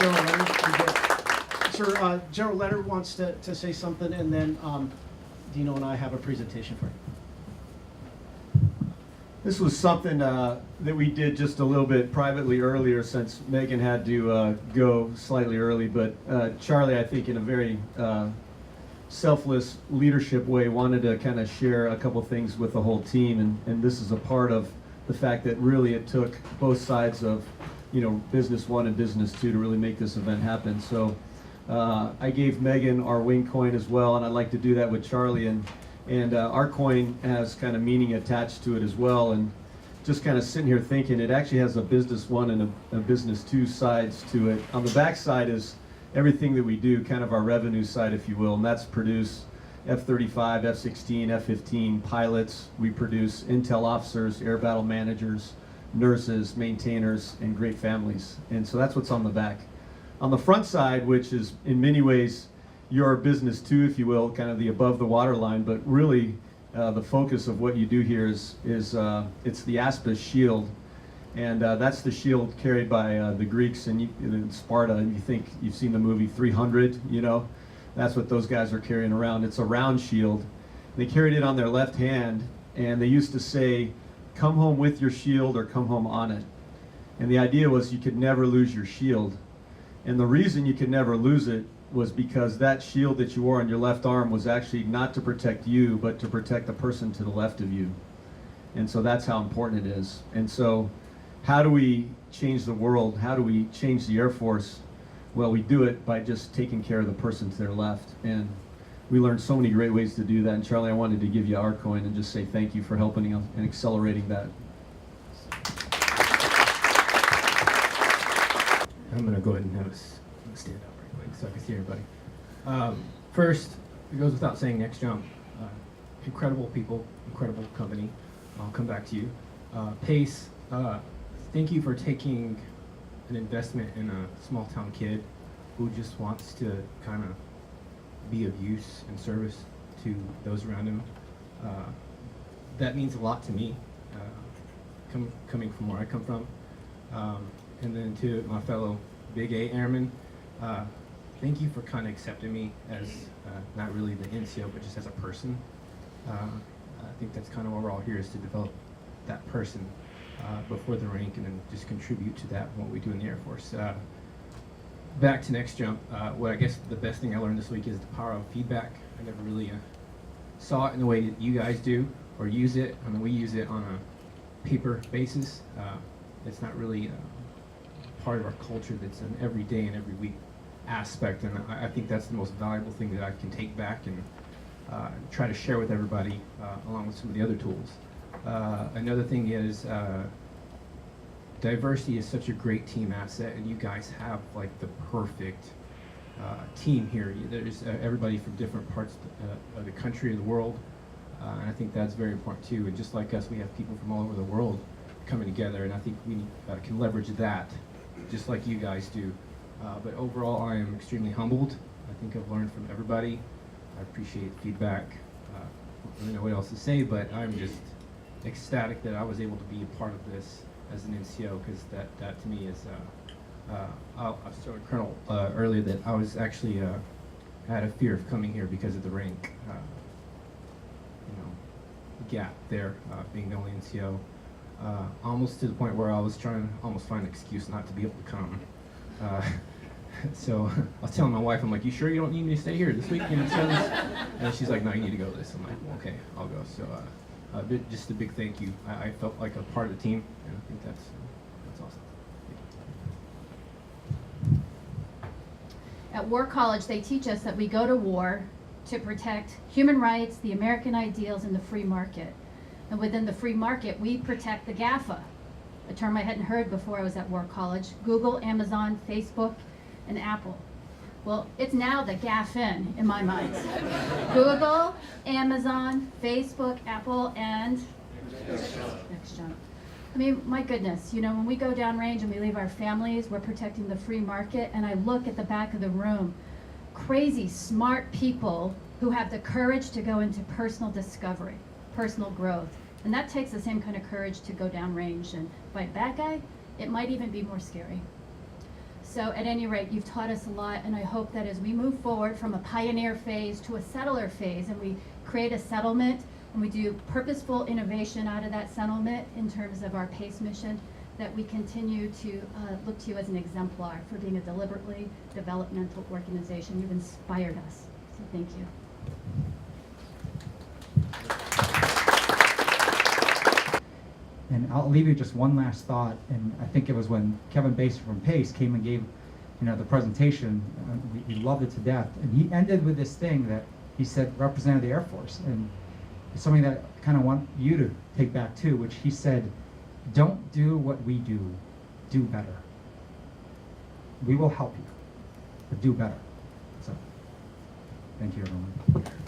General Leonard. Sir, General Leonard wants to say something, and then Dino and I have a presentation for you. This was something that we did just a little bit privately earlier, since Megan had to go slightly early. But Charlie, I think in a very selfless leadership way, wanted to kind of share a couple things with the whole team. And this is a part of the fact that really it took both sides of, business one and business two to really make this event happen. So I gave Megan our wing coin as well, and I'd like to do that with Charlie. And our coin has kind of meaning attached to it as well. And just kind of sitting here thinking, it actually has a business one and a business two sides to it. On the back side is everything that we do, kind of our revenue side, if you will, and that's produce F-35, F-16, F-15 pilots. We produce intel officers, air battle managers, nurses, maintainers, and great families. And so that's what's on the back. On the front side, which is in many ways your business too, if you will, kind of the above the waterline, but really the focus of what you do here is it's the Aspis shield. And that's the shield carried by the Greeks in Sparta. And you think you've seen the movie 300, that's what those guys are carrying around. It's a round shield. They carried it on their left hand, and they used to say, "Come home with your shield or come home on it." And the idea was you could never lose your shield. And the reason you could never lose it was because that shield that you wore on your left arm was actually not to protect you, but to protect the person to the left of you. And so that's how important it is. And so how do we change the world? How do we change the Air Force? Well, we do it by just taking care of the person to their left. And we learned so many great ways to do that. And Charlie, I wanted to give you our coin and just say thank you for helping us and accelerating that. I'm going to go ahead and stand up right quick so I can see everybody. First, it goes without saying, Next Jump, incredible people, incredible company. I'll come back to you. Pace, thank you for taking an investment in a small town kid who just wants to kind of be of use and service to those around him. That means a lot to me, coming from where I come from. And then to my fellow Big A Airmen, thank you for kind of accepting me as not really the NCO, but just as a person. I think that's kind of why we're all here, is to develop that person before the rank, and then just contribute to that, what we do in the Air Force. Back to Next Jump, what I guess the best thing I learned this week is the power of feedback. I never really saw it in the way that you guys do, or use it. I mean, we use it on a paper basis. It's not really part of our culture that's an every day and every week aspect, and I think that's the most valuable thing that I can take back and try to share with everybody, along with some of the other tools. Another thing is diversity is such a great team asset, and you guys have like the perfect team here. There's everybody from different parts of the country or the world, and I think that's very important too. And just like us, we have people from all over the world coming together, and I think we can leverage that just like you guys do. But overall, I am extremely humbled. I think I've learned from everybody. I appreciate feedback. I don't know what else to say, but I'm just ecstatic that I was able to be a part of this as an NCO, because that to me is, I was telling Colonel earlier that I was actually, I had a fear of coming here because of the rank, gap there, being the only NCO. Almost to the point where I was trying to almost find an excuse not to be able to come. So I was telling my wife, I'm like, "You sure you don't need me to stay here this week?" And she's like, "No, you need to go to this." I'm like, well, "Okay, I'll go." So just a big thank you. I felt like a part of the team, and I think that's awesome. Thank you. At War College, they teach us that we go to war to protect human rights, the American ideals, and the free market. And within the free market, we protect the GAFA, a term I hadn't heard before I was at War College: Google, Amazon, Facebook, and Apple. Well, it's now the GAFN in my mind. Google, Amazon, Facebook, Apple, and Next Jump. I mean, my goodness, when we go downrange and we leave our families, we're protecting the free market. And I look at the back of the room, crazy, smart people who have the courage to go into personal discovery, personal growth. And that takes the same kind of courage to go downrange and fight a bad guy. It might even be more scary. So at any rate, you've taught us a lot, and I hope that as we move forward from a pioneer phase to a settler phase, and we create a settlement, and we do purposeful innovation out of that settlement in terms of our PACE mission, that we continue to look to you as an exemplar for being a deliberately developmental organization. You've inspired us, so thank you. And I'll leave you just one last thought, and I think it was when Kevin Baser from PACE came and gave, the presentation. We loved it to death, and he ended with this thing that he said represented the Air Force, and it's something that I kind of want you to take back too, which he said, "Don't do what we do, do better. We will help you, but do better." So, thank you, everyone.